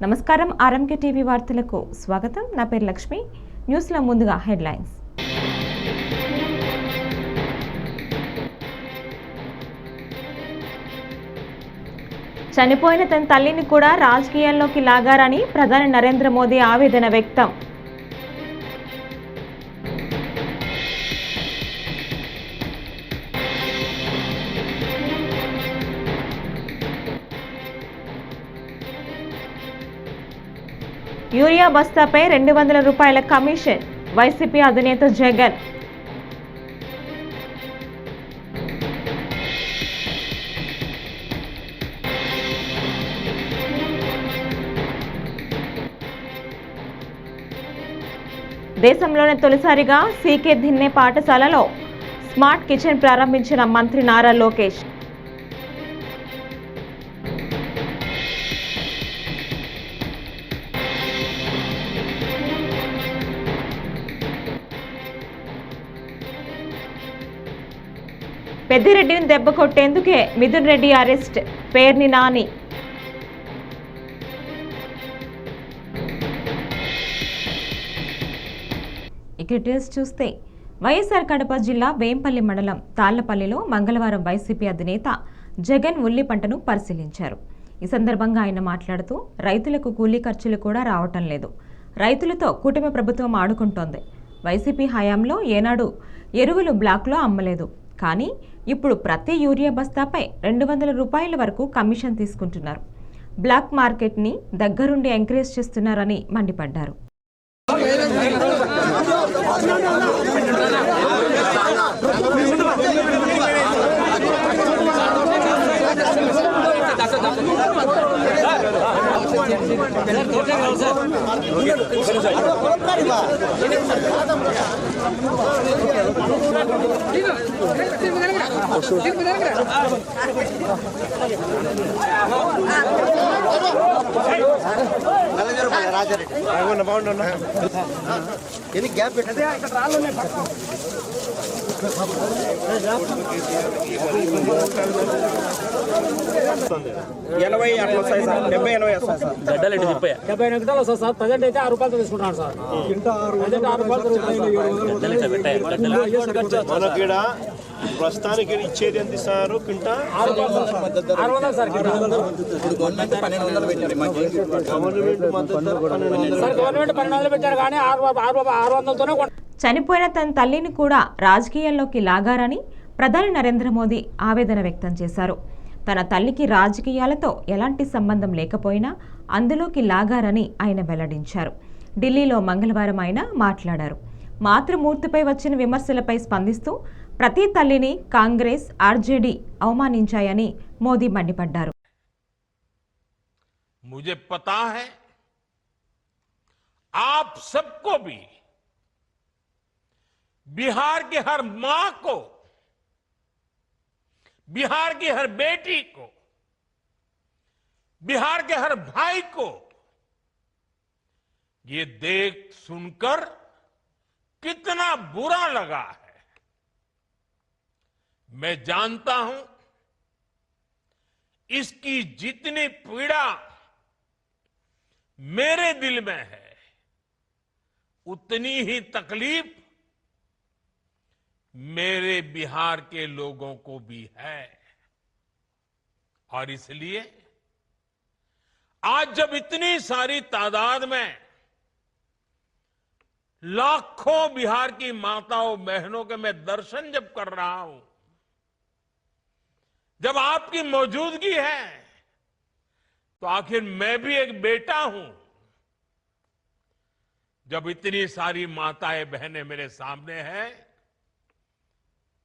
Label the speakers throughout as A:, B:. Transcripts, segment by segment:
A: నమస్కారం RMK TV వార్తలకు స్వాగతం. నా పేరు లక్ష్మి. న్యూస్లో ముందుగా హెడ్లైన్స్. చనిపోయిన తన తల్లిని కూడా రాజకీయాల్లోకి లాగారని ప్రధాని నరేంద్ర మోదీ ఆవేదన వ్యక్తం. యూరియా బస్తాపై 200 రూపాయల కమిషన్, వైసీపీ అధినేత జగన్. దేశంలోనే తొలిసారిగా సీకే ధిన్నే పాఠశాలలో స్మార్ట్ కిచెన్ ప్రారంభించిన మంత్రి నారా లోకేష్. పెద్దిరెడ్డిని దెబ్బ కొట్టేందుకే మిథున్ రెడ్డి అరెస్ట్, పేర్ని నాని. ఇక డీటెయిల్స్ చూస్తే వైఎస్ఆర్ కడప జిల్లా వేంపల్లి మండలం తాళ్లపల్లిలో మంగళవారం వైసీపీ అధినేత జగన్ ఉల్లి పంటను పరిశీలించారు. ఈ సందర్భంగా ఆయన మాట్లాడుతూ రైతులకు కూలీ ఖర్చులు కూడా రావటం లేదు, రైతులతో కూటమి ప్రభుత్వం ఆడుకుంటోంది. వైసీపీ హయాంలో ఏనాడు ఎరువులు బ్లాక్లో అమ్మలేదు, కానీ ఇప్పుడు ప్రతి యూరియా బస్తాపై 200 రూపాయల వరకు కమిషన్ తీసుకుంటున్నారు. బ్లాక్ మార్కెట్ని దగ్గరుండి ఎంకరేజ్ చేస్తున్నారని మండిపడ్డారు.
B: గ్యాప్ 80 అట్లా వస్తాయి సార్. 70-80 వస్తాయి సార్. గడ్డలు 70 నిమిషాలు వస్తాయి సార్. ప్రజెంట్ అయితే 6 రూపాయలతో తీసుకుంటాను సార్.
C: మనకి ప్రస్తుతానికి ఇచ్చేది ఎంత ఇస్తారు? కింటా
B: 600 సార్.
C: గవర్నమెంట్
B: గవర్నమెంట్ 1200 పెట్టారు కానీ 600తోనే.
A: చనిపోయిన తన తల్లిని కూడా రాజకీయాల్లోకి లాగారని ప్రధాని నరేంద్ర మోదీ ఆవేదన వ్యక్తం చేశారు. తన తల్లికి రాజకీయాలతో ఎలాంటి సంబంధం లేకపోయినా అందులోకి లాగారని ఆయన వెల్లడించారు. ఢిల్లీలో మంగళవారం ఆయన మాట్లాడారు. మాతృమూర్తిపై వచ్చిన విమర్శలపై స్పందిస్తూ ప్రతి తల్లిని కాంగ్రెస్, ఆర్జేడీ అవమానించాయని మోదీ మండిపడ్డారు.
D: मुझे पता है आप सबको भी बिहार की हर मां को, बिहार की हर बेटी को, बिहार के हर भाई को ये देख सुनकर कितना बुरा लगा है। मैं जानता हूं इसकी जितनी पीड़ा मेरे दिल में है, उतनी ही तकलीफ मेरे बिहार के लोगों को भी है। और इसलिए आज जब इतनी सारी तादाद में लाखों बिहार की माताओं बहनों के मैं दर्शन जब कर रहा हूं, जब आपकी मौजूदगी है, तो आखिर मैं भी एक बेटा हूं। जब इतनी सारी माताएं बहनें मेरे सामने हैं,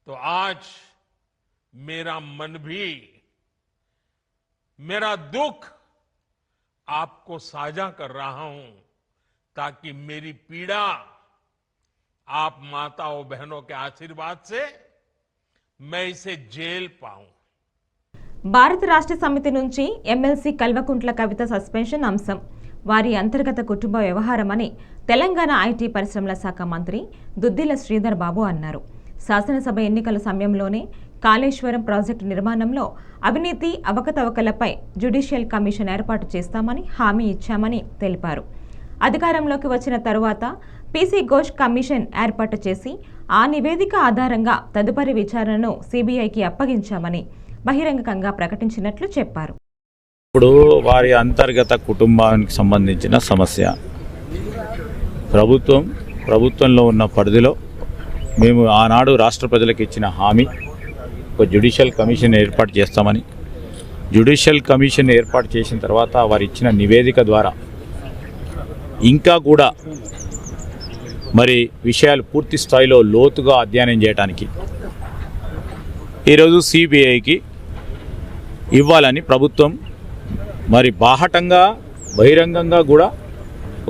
D: तो आज मेरा मन भी, मेरा दुख आपको साझा कर रहा हूं, ताकि मेरी पीड़ा आप माताओं बहनों के आशीर्वाद से मैं इसे झेल पाऊं।
A: భారత రాష్ట్ర సమితి నుంచి ఎమ్మెల్సీ కల్వకుంట్ల కవిత సస్పెన్షన్ అంశం వారి అంతర్గత కుటుంబ వ్యవహారమని తెలంగాణ ఐటీ పరిశ్రమల శాఖ మంత్రి దుద్దిల శ్రీధర్ బాబు అన్నారు. శాసనసభ ఎన్నికల సమయంలోనే కాళేశ్వరం ప్రాజెక్టు నిర్మాణంలో అవినీతి అవకతవకలపై జ్యుడిషియల్ కమిషన్ ఏర్పాటు చేస్తామని హామీ ఇచ్చామని తెలిపారు. అధికారంలోకి వచ్చిన తరువాత పీసీ ఘోష్ కమిషన్ ఏర్పాటు చేసి ఆ నివేదిక ఆధారంగా తదుపరి విచారణను సిబిఐకి అప్పగించామని బహిరంగంగా ప్రకటించినట్లు చెప్పారు.
E: ఇప్పుడు వారి అంతర్గత కుటుంబానికి సంబంధించిన సమస్య. ప్రభుత్వంలో ఉన్న పరిధిలో మేము ఆనాడు రాష్ట్ర ప్రజలకు ఇచ్చిన హామీ ఒక జ్యుడిషియల్ కమిషన్ ఏర్పాటు చేస్తామని, జ్యుడిషియల్ కమిషన్ ఏర్పాటు చేసిన తర్వాత వారు ఇచ్చిన నివేదిక ద్వారా ఇంకా కూడా మరి విషయాలు పూర్తి స్థాయిలో లోతుగా అధ్యయనం చేయడానికి ఈరోజు సిబిఐకి ఇవ్వాలని ప్రభుత్వం మరి బాహటంగా బహిరంగంగా కూడా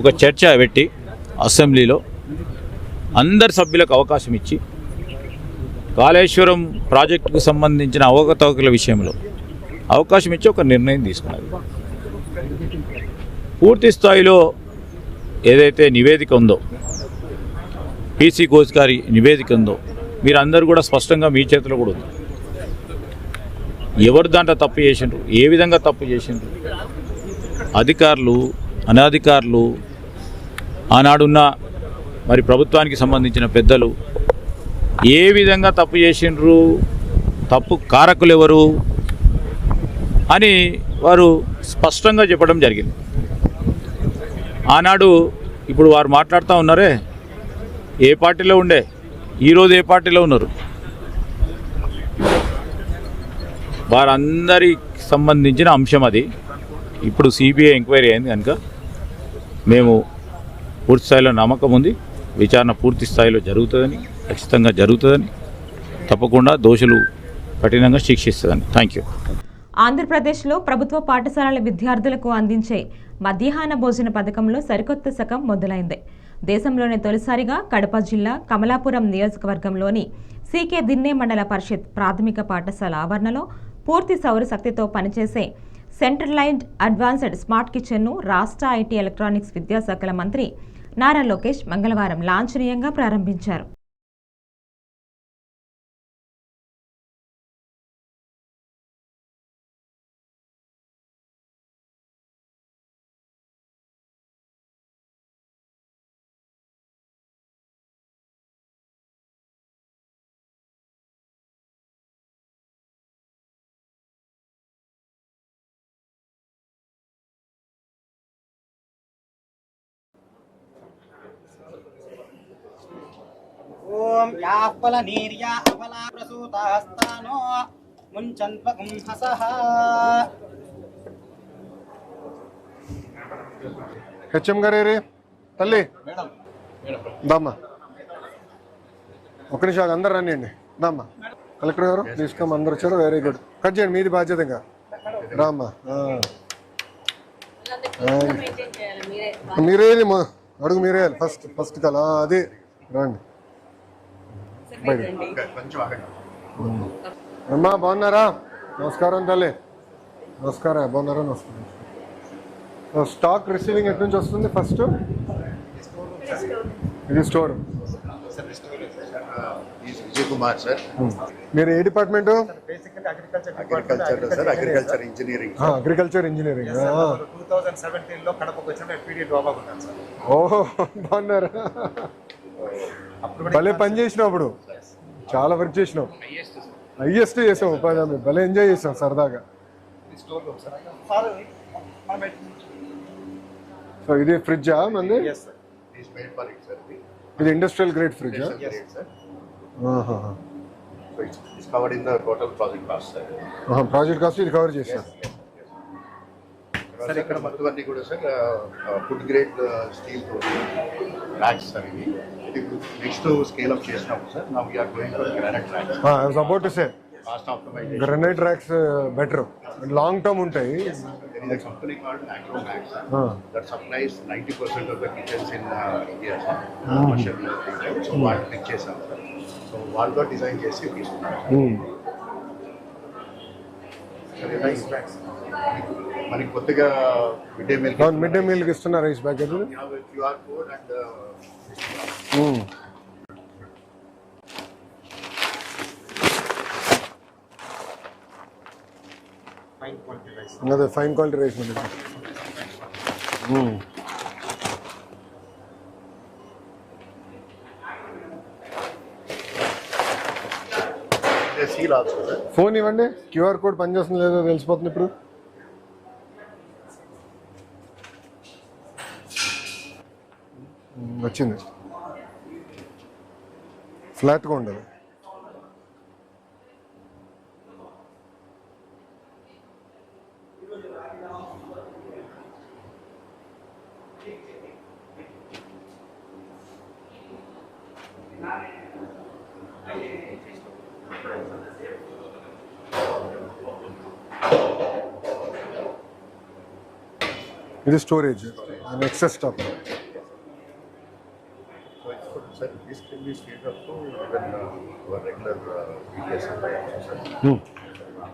E: ఒక చర్చ పెట్టి అసెంబ్లీలో అందరి సభ్యులకు అవకాశం ఇచ్చి కాళేశ్వరం ప్రాజెక్టుకు సంబంధించిన అవకతవకల విషయంలో అవకాశం ఇచ్చి ఒక నిర్ణయం తీసుకున్నది. పూర్తి స్థాయిలో ఏదైతే నివేదిక ఉందో, పీసీ ఘోష్ గారి నివేదిక ఉందో, మీరు అందరూ కూడా స్పష్టంగా మీ చేతిలో కూడా ఉంది. ఎవరు దాంట్లో తప్పు చేసిండ్రు, ఏ విధంగా తప్పు చేసిండ్రు, అధికారులు అనధికారులు, ఆనాడున్న మరి ప్రభుత్వానికి సంబంధించిన పెద్దలు ఏ విధంగా తప్పు చేసిండ్రు, తప్పు కారకులు ఎవరు అని వారు స్పష్టంగా చెప్పడం జరిగింది. ఆనాడు ఇప్పుడు వారు మాట్లాడుతూ ఉన్నారే, ఏ పార్టీలో ఉండే, ఈరోజు ఏ పార్టీలో ఉన్నారు, వారందరికి సంబంధించిన అంశం అది. ఇప్పుడు సిబిఐ ఎంక్వైరీ అయింది కనుక మేము పూర్తి స్థాయిలో నమ్మకం ఉంది, విచారణ పూర్తి స్థాయిలో జరుగుతుందని, ఖచ్చితంగా జరుగుతుందని, తప్పకుండా దోషులు కఠినంగా శిక్షిస్తుందని. Thank you.
A: ఆంధ్రప్రదేశ్లో ప్రభుత్వ పాఠశాలల విద్యార్థులకు అందించే మధ్యాహ్న భోజన పథకంలో సరికొత్త శకం మొదలైంది. దేశంలోనే తొలిసారిగా కడప జిల్లా కమలాపురం నియోజకవర్గంలోని సీకే దిన్నే మండల పరిషత్ ప్రాథమిక పాఠశాల ఆవరణలో పూర్తి సౌరశక్తితో పనిచేసే సెంట్రలైజ్డ్ అడ్వాన్స్డ్ స్మార్ట్ కిచెన్ను రాష్ట్ర ఐటీ ఎలక్ట్రానిక్స్ విద్యాశాఖల మంత్రి నారా లోకేష్ మంగళవారం లాంఛనీయంగా ప్రారంభించారు.
F: ఓం యాఫల నీర్యా అఫలా ప్రసూతాస్తానో ముంచన్వగం హసః.
G: హెచ్ఎం గారే తల్లి దామ్మా, ఒక్క నిమిషం అందరు రండి. దామ్మా కలెక్టర్ గారు తీసుకొని అందరు వచ్చారు. Very good. కట్ చేయండి, మీది బాధ్యతగా రామ్మా. మీరే అడుగు, మీరే ఫస్ట్ కల అది రండి. అమ్మా బాగున్నారా? నమస్కారం తల్లి. నమస్కారం. బాగున్నారా? నమస్కారం. స్టాక్ రిసీవింగ్ ఎటు నుంచి వస్తుంది? ఫస్ట్ ఇది స్టోర్.
H: విజయ్ కుమార్ సార్.
G: మీరు ఏ department?
H: Agriculture engineering.
G: Agriculture engineering.
H: 2017లో కడపకు వచ్చిన పీడీ డ్రాబాక్ ఉన్నాను సార్.
G: ఓహో బాగున్నారా? భలే పని చేసినావు, అప్పుడు చాలా వర్క్ చేసినావు, హైయెస్ట్ చేసావు ఉపాధి హామీ. భలే ఎంజాయ్ చేసావు సరదాగా. సో ఇది ఫ్రిడ్జా మంది? ఇది ఇండస్ట్రియల్ గ్రేడ్ ఫ్రిడ్జా? ప్రాజెక్ట్ కాస్ట్ ఇది కవర్ చేశారు
H: సార్. ఇక్కడ మొత్తం అన్ని కూడా sir food grade steel racks sir. ఇది నెక్స్ట్ స్కేల్ అప్ చేసినాము sir. Now we are going for granite racks.
G: I was about to say granite racks better, long term ఉంటాయి.
H: There is a company called Agromax that supplies 90% of the kitchens in India, sir. Commercial design. So వాళ్ళు pick చేసాం sir. So వాళ్ళతో design చేసి తీసుకున్నాం. మనకి కొత్తగా
G: mid day meal ఇస్తున్నారు rice packet.
H: QR code and
G: అదే ఫైన్ క్వాలిటీ రైస్ ఉంటుంది.
H: seal also, sir.
G: ఫోన్ ఇవ్వండి, క్యూఆర్ కోడ్ పనిచేస్తుంది లేదో తెలిసిపోతుంది ఇప్పుడు. వచ్చింది, ఫ్లాట్గా ఉండదు. ఇది storage, excess stock.
H: So it's good, sir. This can be scaled up to even our regular EPS supply also, sir.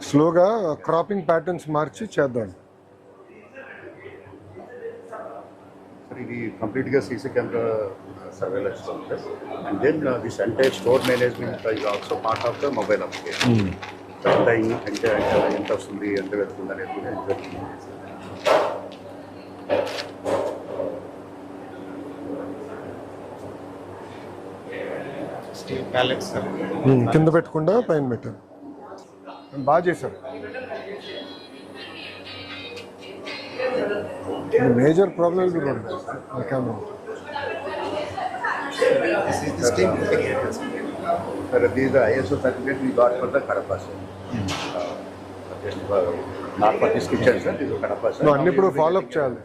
G: స్లోగా క్రాపింగ్ ప్యాటర్న్స్ మార్చి చేద్దాం.
H: Sir, ఇది కంప్లీట్గా సీసీ కెమెరా సర్వేలెన్స్ ఉంటుంది. And then this entire store management is also part of the mobile application. ఎంత వస్తుంది, ఎంత వెళ్తుంది అనేది కూడా
F: స్టీల్ ప్యాలెట్స్
G: కింద పెట్టకుండా పైన పెట్టారు. బాగా చేశారు. మేజర్ ప్రాబ్లమ్ కూడా camera.
H: Sir, this is the ISO certificate we got for the Kadapa, sir. Narcotics kitchen, sir. This is Kadapa, sir.
G: అన్ని ఇప్పుడు ఫాలో అప్ చేయాలి.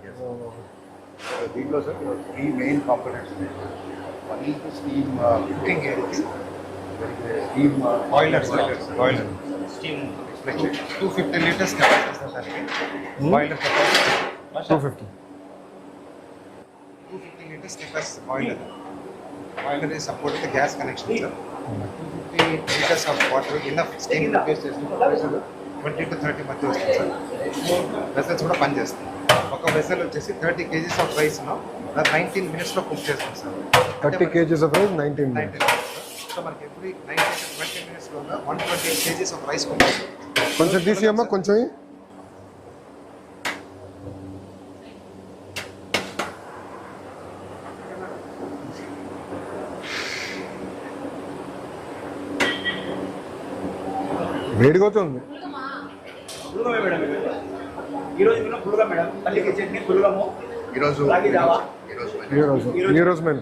H: దీంట్లో sir 3 main components. One is the steam fitting area, steam
F: boiler steam 250 litres capacity sir దానికి. Boiler capacity
G: 250
F: litres capacity boiler. Boiler is support the gas connection, sir. 250 liters of water enough steam produce చేస్తుంది. 20 to 30 మధ్య వస్తుంది sir. Vessels కూడా పనిచేస్తాయి. ఒక vessel వచ్చేసి 30 kgs of rice 19 minutes లో cook చేస్తాం sir.
G: 30 kgs of rice 19 minutes.
F: So మనకి ఎవ్రీ 19 to 20 minutes లో 120 kgs ఆఫ్ రైస్ కుక్ చేస్తాం.
G: కొంచెం తీసియమ్మా, కొంచెం వేడిగోతుంది. ఈరోజు మేము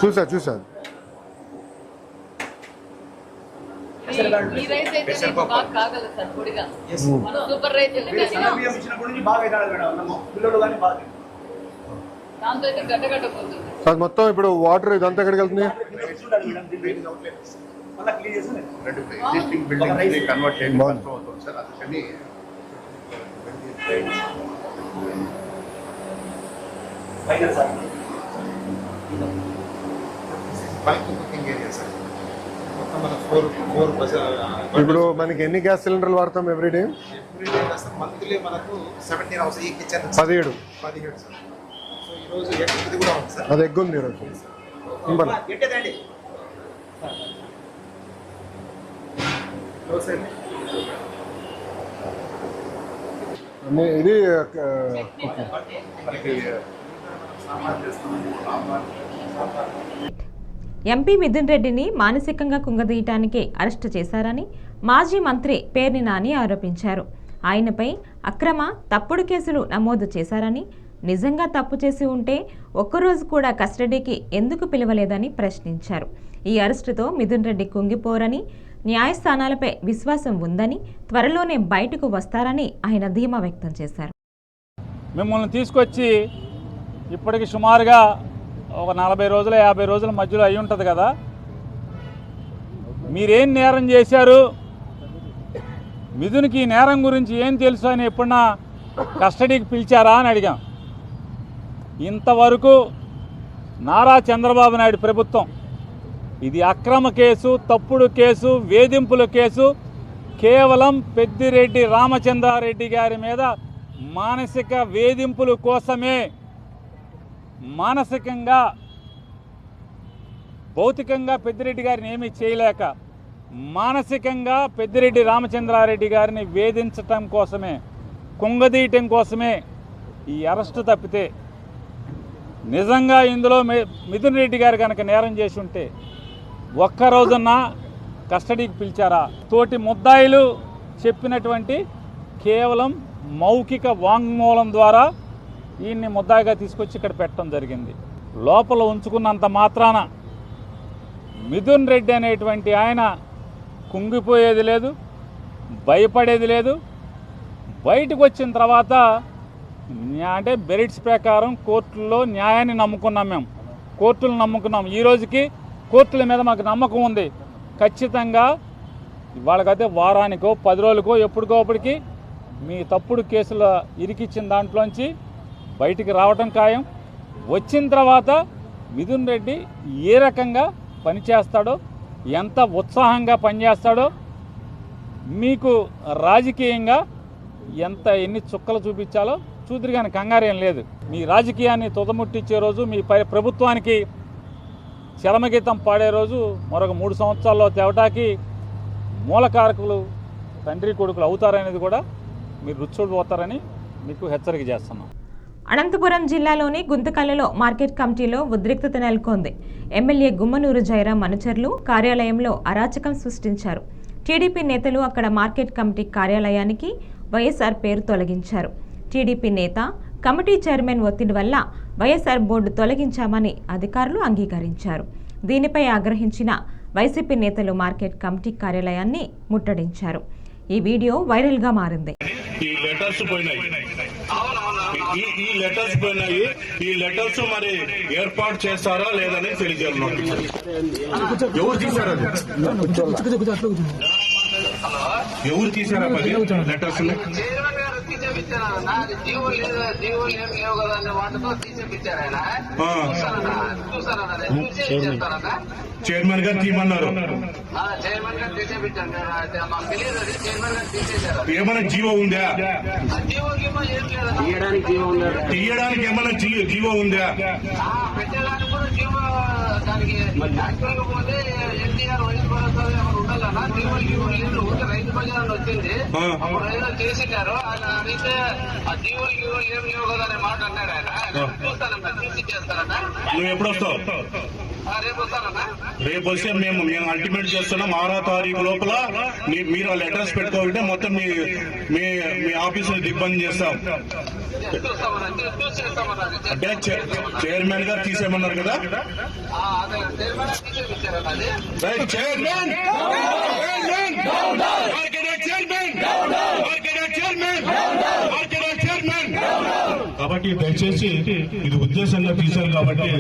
G: చూసా అది మొత్తం. ఇప్పుడు వాటర్ ఇదంతా ఎక్కడికి వెళ్తుంది?
H: ఎగ్జిస్టింగ్ బిల్డింగ్స్ కన్వర్ట్ చేయడం అవుతుంది సార్. అందుకని
F: బల్క్ కుకింగ్ ఏరియా సార్. మొత్తం మన 4
G: ఇప్పుడు మనకి ఎన్ని గ్యాస్ సిలిండర్లు వాడతాం ఎవ్రీడే?
F: మంత్లీ మనకు 17 హౌస్ ఈ కిచెన్
G: 17
F: సార్. సో ఈరోజు ఇది కూడా ఉంది సార్.
G: అది ఎగ్ ఉంది ఈరోజు. ఇది
A: ఎంపీ మిథున్ రెడ్డిని మానసికంగా కుంగదీయటానికి అరెస్టు చేశారని మాజీ మంత్రి పేర్ని నాని ఆరోపించారు. ఆయనపై అక్రమ తప్పుడు కేసులు నమోదు చేశారని, నిజంగా తప్పు చేసి ఉంటే ఒక్కరోజు కూడా కస్టడీకి ఎందుకు పిలవలేదని ప్రశ్నించారు. ఈ అరెస్టుతో మిథున్ రెడ్డి కుంగిపోరని, న్యాయస్థానాలపై విశ్వాసం ఉందని, త్వరలోనే బయటకు వస్తారని ఆయన ధీమా వ్యక్తం చేశారు.
I: మిమ్మల్ని తీసుకొచ్చి ఇప్పటికి సుమారుగా ఒక 40 రోజులు 50 రోజుల మధ్యలో అయి ఉంటుంది కదా. మీరేం నేరం చేశారు, మిథున్కి ఈ నేరం గురించి ఏం తెలుసు అని ఎప్పుడన్నా కస్టడీకి పిలిచారా అని అడిగాం. ఇంతవరకు నారా చంద్రబాబు నాయుడు ప్రభుత్వం ఇది అక్రమ కేసు, తప్పుడు కేసు, వేధింపుల కేసు, కేవలం పెద్దిరెడ్డి రామచంద్రారెడ్డి గారి మీద మానసిక వేధింపుల కోసమే, మానసికంగా భౌతికంగా పెద్దిరెడ్డి గారిని ఏమీ చేయలేక మానసికంగా పెద్దిరెడ్డి రామచంద్రారెడ్డి గారిని వేధించటం కోసమే, కుంగదీయటం కోసమే ఈ అరెస్టు తప్పితే నిజంగా ఇందులో మిథున్ రెడ్డి గారు కనుక నేరం చేసి ఉంటే ఒక్కరోజున్నా కస్టడీకి పిలిచారా? తోటి ముద్దాయిలు చెప్పినటువంటి కేవలం మౌఖిక వాంగ్మూలం ద్వారా ఈయన్ని ముద్దాయిగా తీసుకొచ్చి ఇక్కడ పెట్టడం జరిగింది. లోపల ఉంచుకున్నంత మాత్రాన మిథున్ రెడ్డి అనేటువంటి ఆయన కుంగిపోయేది లేదు, భయపడేది లేదు. బయటకు వచ్చిన తర్వాత అంటే మెరిట్స్ ప్రకారం కోర్టుల్లో న్యాయాన్ని నమ్ముకున్నాం, మేము కోర్టులను నమ్ముకున్నాం. ఈ రోజుకి కోర్టుల మీద మాకు నమ్మకం ఉంది. ఖచ్చితంగా వాళ్ళకైతే వారానికో 10 రోజులకో ఎప్పటికోప్పటికి మీ తప్పుడు కేసులు ఇరికిచ్చిన దాంట్లోంచి బయటికి రావటం ఖాయం. వచ్చిన తర్వాత మిథున్ రెడ్డి ఏ రకంగా పనిచేస్తాడో, ఎంత ఉత్సాహంగా పనిచేస్తాడో, మీకు రాజకీయంగా ఎన్ని చుక్కలు చూపించాలో చూద్దరు. కానీ కంగారేం లేదు. మీ రాజకీయాన్ని తుదముట్టించే రోజు, మీ ప్రభుత్వానికి చరమగీతం పాడే రోజు మరొక 3 సంవత్సరాల్లో తేవటానికి మూలకారకులు తండ్రి కొడుకులు అవుతారనేది కూడా మీరు రుచి చూడబోతారని మీకు హెచ్చరిక చేస్తున్నాం.
A: అనంతపురం జిల్లాలోని గుంతకల్లులో మార్కెట్ కమిటీలో ఉద్రిక్తత నెలకొంది. ఎమ్మెల్యే గుమ్మనూరు జయరాం అనుచరులు కార్యాలయంలో అరాచకం సృష్టించారు. టీడీపీ నేతలు అక్కడ మార్కెట్ కమిటీ కార్యాలయానికి వైఎస్ఆర్ పేరు తొలగించారు. టీడీపీ నేత కమిటీ చైర్మన్ ఒత్తిడి వల్ల వైఎస్ఆర్ బోర్డు తొలగించామని అధికారులు అంగీకరించారు. దీనిపై ఆగ్రహించిన వైసీపీ నేతలు మార్కెట్ కమిటీ కార్యాలయాన్ని ముట్టడించారు. ఈ వీడియో వైరల్గా మారింది.
C: ఈ లెటర్స్ పోయినాయి. ఈ లెటర్స్ మరి ఏర్పాటు చేస్తారా లేదని తెలియజేయాలి. ఎవరు తీశారు? ఎవరు తీశారా లెటర్స్? చైర్మన్ గారు తీయమన్నారు. ఏమైనా జీవో ఉందా? తీయడానికి ఏమైనా జీవో ఉందా?
J: రైతు బజార్ వచ్చింది, ఏదో చేసినారు. ఆయన అడిగితే ఆ జీవోలు ఏం కదా అనే మాట అన్నాడు. ఆయన చూస్తానన్నా, తీసి చేస్తారన్నా.
C: నువ్వు ఎప్పుడు వస్తావు?
J: రేపు వస్తానన్నా.
C: రేపు వస్తే మేము అల్టిమేట్ చేస్తున్నాం. 6వ తారీఖు లోపల మీరు ఆ లెటర్స్ పెట్టుకోవాలంటే మొత్తం మీ ఆఫీసులో ఇబ్బంది చేస్తాం. అంటే చైర్మన్ గారు తీసేయమన్నారు కదా? కాబట్టి దయచేసి ఇది ఉద్దేశంగా తీశారు. కాబట్టి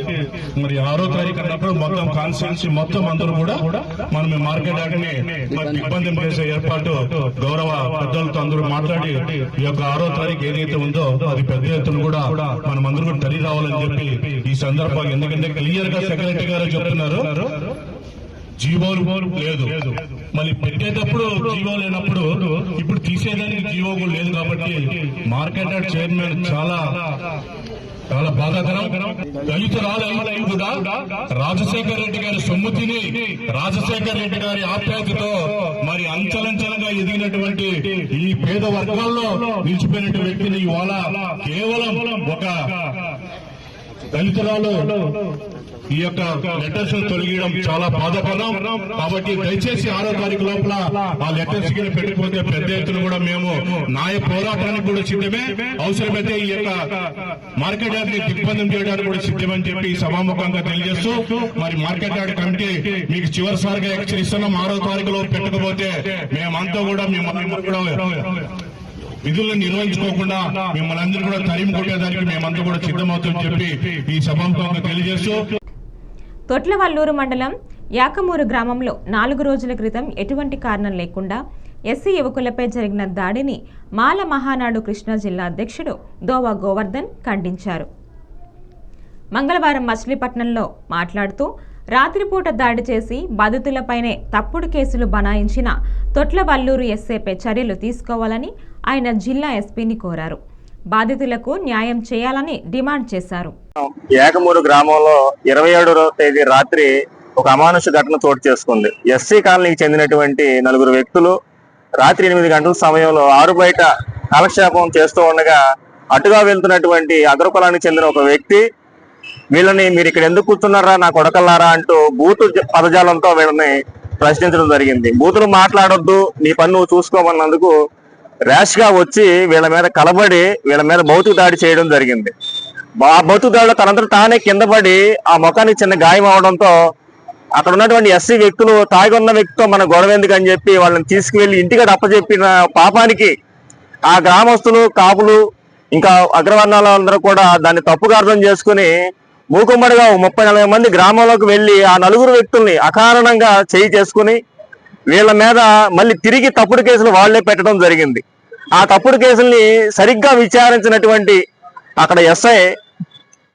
C: మరి 6వ తారీఖు అన్నప్పుడు మొత్తం కాన్స్టిట్యున్సీ మొత్తం అందరూ కూడా మనం మార్కెట్ యార్డ్ ని ఇబ్బంది చేసే ఏర్పాటు గౌరవ పెద్దలతో అందరూ మాట్లాడి ఈ యొక్క 6వ తారీఖు ఏదైతే ఉందో అది పెద్ద ఎత్తున కూడా మనం అందరూ కూడా తల్లి రావాలని చెప్పి ఈ సందర్భంగా, ఎందుకంటే క్లియర్ గా సెక్రటరీ గారు చెప్తున్నారు జీవోలు లేదు, మళ్ళీ పెట్టేటప్పుడు జీవో లేనప్పుడు ఇప్పుడు తీసేదానికి జీవో కూడా లేదు. కాబట్టి మార్కెట్ యార్డ్ చైర్మన్ చాలా బాధాకరం. దళితురాలు కూడా రాజశేఖర రెడ్డి గారి సొమ్ముతిని, రాజశేఖర రెడ్డి గారి ఆప్యాయతతో మరి అంచలంచలంగా ఎదిగినటువంటి ఈ పేద వర్గాల్లో నిలిచిపోయినటువంటి వ్యక్తిని ఇవాళ కేవలం ఒక దళితురాలు ఈ యొక్క లెటర్స్ తొలగియడం చాలా బాధాకరం. కాబట్టి దయచేసి 6వ తారీఖు లోపల ఆ లెటర్స్ కింద పెట్టిపోతే పెద్ద ఎత్తున కూడా మేము న్యాయ పోరాటానికి కూడా సిద్ధమే. అవసరమైతే ఈ యొక్క మార్కెట్ యార్డ్ ని దిగ్బంధం చేయడానికి కూడా సిద్ధమని చెప్పి సభాముఖంగా తెలియజేస్తూ మరి మార్కెట్ యార్డ్ కమిటీ మీకు చివరిసారిగా హెచ్చరిస్తున్నాం. 6వ తారీఖులో పెట్టకపోతే మేమంతా కూడా విధులను నిర్వహించుకోకుండా మిమ్మల్ని అందరూ కూడా తరిమి కొట్టేదానికి మేమంతా కూడా సిద్ధమవుతామని చెప్పి ఈ సభాముఖంగా తెలియజేస్తూ.
A: తొట్లవల్లూరు మండలం యాకమూరు గ్రామంలో 4 రోజుల క్రితం ఎటువంటి కారణం లేకుండా ఎస్సీ యువకులపై జరిగిన దాడిని మాల మహానాడు కృష్ణా జిల్లా అధ్యక్షుడు దోవా గోవర్ధన్ ఖండించారు. మంగళవారం మచిలీపట్నంలో మాట్లాడుతూ రాత్రిపూట దాడి చేసి బాధితులపైనే తప్పుడు కేసులు బనాయించిన తొట్లవల్లూరు ఎస్ఐపై చర్యలు తీసుకోవాలని ఆయన జిల్లా ఎస్పీని కోరారు. బాధితులకు న్యాయం చేయాలని డిమాండ్ చేశారు.
K: ఏకమూరు గ్రామంలో 27వ తేదీ రాత్రి ఒక అమానుష ఘటన చోటు చేసుకుంది. ఎస్సీ కాలనీకి చెందినటువంటి 4 వ్యక్తులు రాత్రి 8 గంటల సమయంలో ఆరు బయట కాలక్షేపం చేస్తూ ఉండగా అటుగా వెళ్తున్నటువంటి అగ్రకులానికి చెందిన ఒక వ్యక్తి వీళ్ళని మీరు ఇక్కడ ఎందుకు కూర్చున్నారా నా కొడకల్లారా అంటూ బూతు పదజాలంతో వీళ్ళని ప్రశ్నించడం జరిగింది. బూతులు మాట్లాడొద్దు, నీ పని నువ్వు చూసుకోమన్నందుకు ర్యాష్ గా వచ్చి వీళ్ళ మీద కలబడి వీళ్ళ మీద భౌతిక దాడి చేయడం జరిగింది. ఆ భౌతిక దాడిలో తనంతట తానే కింద పడి ఆ ముఖానికి చిన్న గాయం అవడంతో అక్కడ ఉన్నటువంటి ఎస్సీ వ్యక్తులు తాగి ఉన్న వ్యక్తితో మన గొడవ ఎందుకని చెప్పి వాళ్ళని తీసుకువెళ్లి ఇంటికి అప్పచెప్పిన పాపానికి ఆ గ్రామస్తులు, కాపులు, ఇంకా అగ్రవర్ణాల అందరూ కూడా దాన్ని తప్పుగా అర్థం చేసుకుని మూకుమ్మడిగా 30-40 మంది గ్రామంలోకి వెళ్లి ఆ 4 వ్యక్తుల్ని అకారణంగా చేయి చేసుకుని వీళ్ళ మీద మళ్ళీ తిరిగి తప్పుడు కేసులు వాళ్లే పెట్టడం జరిగింది. ఆ తప్పుడు కేసుల్ని సరిగ్గా విచారించినటువంటి అక్కడ ఎస్ఐ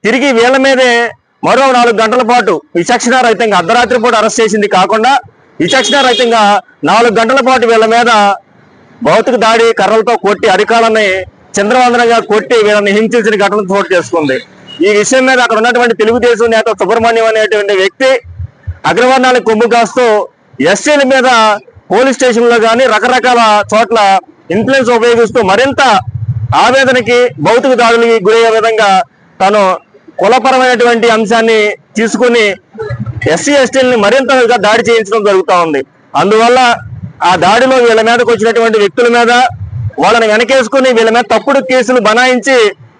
K: తిరిగి వీళ్ళ మీదే మరో 4 గంటల పాటు విచక్షణారహితంగా అర్ధరాత్రి పూట అరెస్ట్ చేసింది కాకుండా విచక్షణారహితంగా 4 గంటల పాటు వీళ్ళ మీద భౌతిక దాడి కర్రలతో కొట్టి అరికాలని చంద్రవందనంగా కొట్టి వీళ్ళని హింసించిన ఘటన చోటు చేసుకుంది. ఈ విషయం మీద అక్కడ ఉన్నటువంటి తెలుగుదేశం నేత సుబ్రహ్మణ్యం అనేటువంటి వ్యక్తి అగ్రవర్ణాలకు కొమ్ము కాస్తూ ఎస్సీల మీద పోలీస్ స్టేషన్ లో కానీ రకరకాల చోట్ల ఇన్ఫ్లుయెన్స్ ఉపయోగిస్తూ మరింత ఆవేదనకి భౌతిక దాడులకి గురయ్యే విధంగా తను కులపరమైనటువంటి అంశాన్ని తీసుకుని ఎస్సీ ఎస్టీలని మరింత దాడి చేయించడం జరుగుతూ ఉంది. అందువల్ల ఆ దాడిలో వీళ్ళ మీదకి వచ్చినటువంటి వ్యక్తుల మీద వాళ్ళని వెనకేసుకుని వీళ్ళ మీద తప్పుడు కేసులు బనాయించి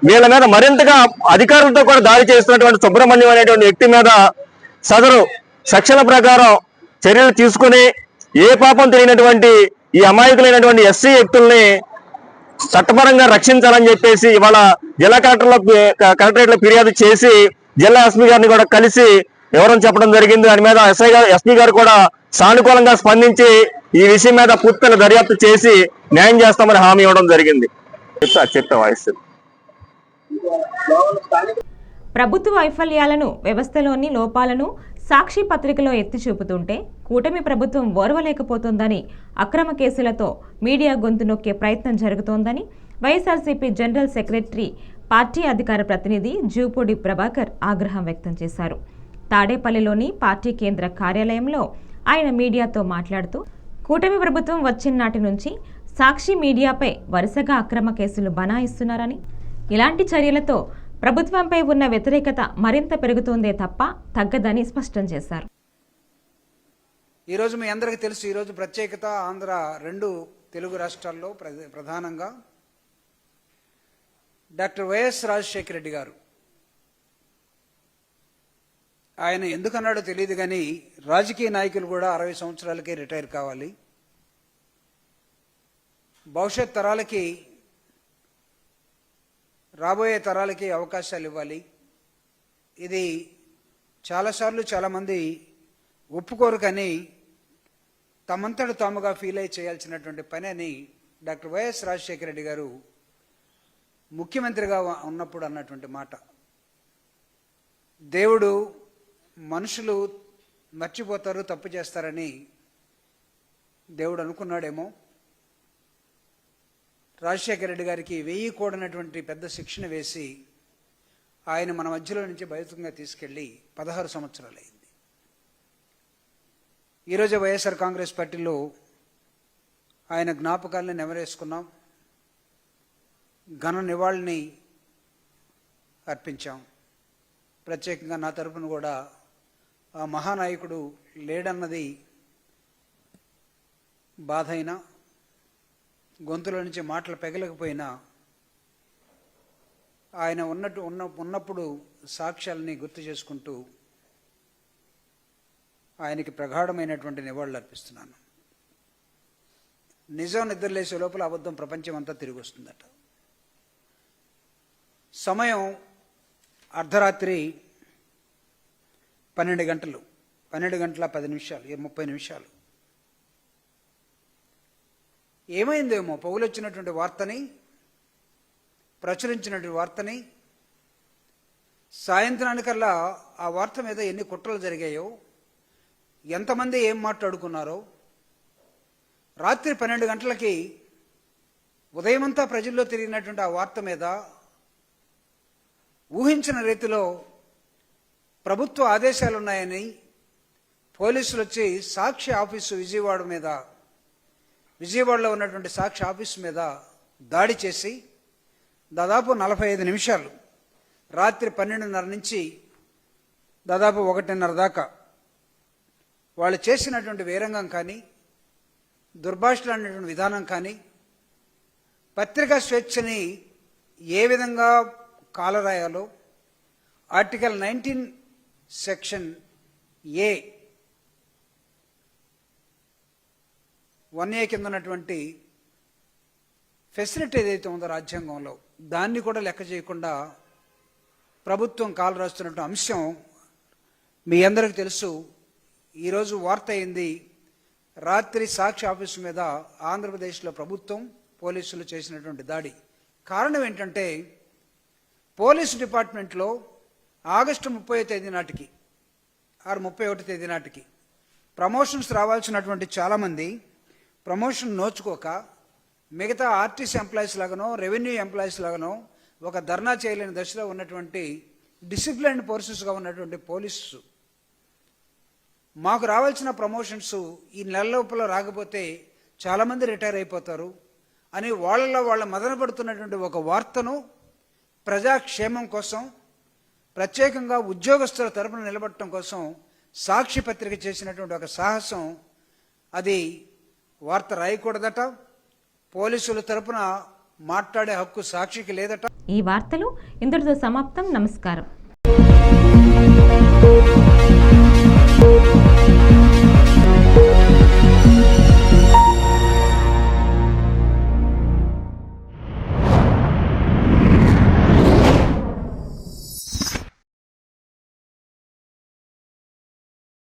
K: వీళ్ళ మీద మరింతగా అధికారులతో కూడా దాడి చేస్తున్నటువంటి సుబ్రహ్మణ్యం అనేటువంటి వ్యక్తి మీద సదరు సెక్షన్ల ప్రకారం చర్యలు తీసుకుని ఏ పాపం తెలియనటువంటి ఈ అమాయకులైనటువంటి ఎస్సీ వ్యక్తుల్ని చట్టపరంగా రక్షించాలని చెప్పేసి ఇవాళ జిల్లా కలెక్టరేట్ లో ఫిర్యాదు చేసి జిల్లా ఎస్పీ గారిని కూడా కలిసి వివరం చెప్పడం జరిగింది. దాని మీద ఎస్పీ గారు కూడా సానుకూలంగా స్పందించి ఈ విషయం మీద పూర్తిగా దర్యాప్తు చేసి న్యాయం చేస్తామని హామీ ఇవ్వడం జరిగింది. చెప్తా వాయిస్.
A: ప్రభుత్వ వైఫల్యాలను, వ్యవస్థలోని లోపాలను సాక్షి పత్రికలో ఎత్తి చూపుతుంటే కూటమి ప్రభుత్వం ఓర్వలేకపోతోందని, అక్రమ కేసులతో మీడియా గొంతు నొక్కే ప్రయత్నం జరుగుతోందని వైఎస్ఆర్సీపీ జనరల్ సెక్రటరీ, పార్టీ అధికార ప్రతినిధి జూపూడి ప్రభాకర్ ఆగ్రహం వ్యక్తం చేశారు. తాడేపల్లిలోని పార్టీ కేంద్ర కార్యాలయంలో ఆయన మీడియాతో మాట్లాడుతూ కూటమి ప్రభుత్వం వచ్చిన నాటి నుంచి సాక్షి మీడియాపై వరుసగా అక్రమ కేసులు బనాయిస్తున్నారని, ఇలాంటి చర్యలతో ప్రభుత్వంపై ఉన్న వ్యతిరేకత మరింత పెరుగుతుందే తప్ప తగ్గదని స్పష్టం చేశారు.
L: ఈరోజు మీ అందరికీ తెలుసు, ఈరోజు ప్రత్యేకత ఆంధ్ర 2 తెలుగు రాష్ట్రాల్లో ప్రధానంగా డాక్టర్ వైఎస్ రాజశేఖర రెడ్డి గారు, ఆయన ఎందుకన్నాడో తెలియదు కానీ రాజకీయ నాయకులు కూడా 60 సంవత్సరాలకే రిటైర్ కావాలి, భవిష్యత్ తరాలకి, రాబోయే తరాలకి అవకాశాలు ఇవ్వాలి. ఇది చాలాసార్లు చాలామంది ఒప్పుకోరు కానీ తమంతట తాముగా ఫీల్ అయి చేయాల్సినటువంటి పని అని డాక్టర్ వైఎస్ రాజశేఖర రెడ్డి గారు ముఖ్యమంత్రిగా ఉన్నప్పుడు అన్నటువంటి మాట. దేవుడు మనుషులు మర్చిపోతారు, తప్పు చేస్తారని దేవుడు అనుకున్నాడేమో. రాజశేఖర రెడ్డి గారికి 1000 కూడనటువంటి పెద్ద శిక్షణ వేసి ఆయన మన మధ్యలో నుంచి బయటంగా తీసుకెళ్లి 16 సంవత్సరాలు అయింది. ఈరోజు వైఎస్ఆర్ కాంగ్రెస్ పార్టీలో ఆయన జ్ఞాపకాలను నెమరేసుకున్నాం, ఘన నివాళిని అర్పించాం. ప్రత్యేకంగా నా తరపున కూడా ఆ మహానాయకుడు లేడన్నది బాధ అయినా, గొంతుల నుంచి మాటలు పెగలకపోయినా ఆయన ఉన్నప్పుడు సాక్ష్యాలని గుర్తు చేసుకుంటూ ఆయనకి ప్రగాఢమైనటువంటి నివాళులు అర్పిస్తున్నాను. నిజం నిద్రలేసే లోపల అబద్ధం ప్రపంచం అంతా తిరిగి వస్తుందట. సమయం అర్ధరాత్రి 12 గంటలు, 12 గంటల 10 నిమిషాలు, 30 నిమిషాలు. ఏమైందేమో పౌలు వచ్చినటువంటి వార్తని, ప్రచురించినటువంటి వార్తని, సాయంత్రానికల్లా ఆ వార్త మీద ఎన్ని కుట్రలు జరిగాయో, ఎంతమంది ఏం మాట్లాడుకున్నారో, రాత్రి 12 గంటలకి ఉదయమంతా ప్రజల్లో తిరిగినటువంటి ఆ వార్త మీద ఊహించిన రీతిలో ప్రభుత్వ ఆదేశాలున్నాయని, పోలీసులు వచ్చి సాక్షి ఆఫీసు విజయవాడలో ఉన్నటువంటి సాక్షి ఆఫీసు మీద దాడి చేసి దాదాపు 45 నిమిషాలు రాత్రి 12:30 నుంచి దాదాపు 1:30 దాకా వాళ్ళు చేసినటువంటి వీరంగం కానీ దుర్భాషలాడినటువంటి విధానం కానీ పత్రికా స్వేచ్ఛని ఏ విధంగా కాలరాయాలో ఆర్టికల్ 19 సెక్షన్ ఏ 1A కింద ఉన్నటువంటి ఫెసిలిటీ ఏదైతే ఉందో రాజ్యాంగంలో దాన్ని కూడా లెక్క చేయకుండా ప్రభుత్వం కాలు రాస్తున్నటువంటి అంశం మీ అందరికీ తెలుసు. ఈరోజు వార్త అయింది, రాత్రి సాక్షి ఆఫీసు మీద ఆంధ్రప్రదేశ్లో ప్రభుత్వం పోలీసులు చేసినటువంటి దాడి. కారణం ఏంటంటే పోలీసు డిపార్ట్మెంట్లో ఆగస్టు 30వ తేదీ నాటికి 31వ తేదీ నాటికి ప్రమోషన్స్ రావాల్సినటువంటి చాలామంది ప్రమోషన్ నోచుకోక మిగతా ఆర్టీసీ ఎంప్లాయీస్ లాగానో రెవెన్యూ ఎంప్లాయీస్ లాగానో ఒక ధర్నా చేయలేని దశలో ఉన్నటువంటి డిసిప్లిన్ ఫోర్సెస్గా ఉన్నటువంటి పోలీసు మాకు రావాల్సిన ప్రమోషన్స్ ఈ నెల లోపల రాకపోతే చాలామంది రిటైర్ అయిపోతారు అని వాళ్ళ మదన పడుతున్నటువంటి ఒక వార్తను ప్రజాక్షేమం కోసం ప్రత్యేకంగా ఉద్యోగస్తుల తరపున నిలబడటం కోసం సాక్షి పత్రిక చేసినటువంటి ఒక సాహసం. అది వార్త రాయకూడదట, పోలీసుల తరపున మాట్లాడే హక్కు సాక్షికి లేదట.
A: ఈ వార్తలు ఇంతటితో సమాప్తం. నమస్కారం.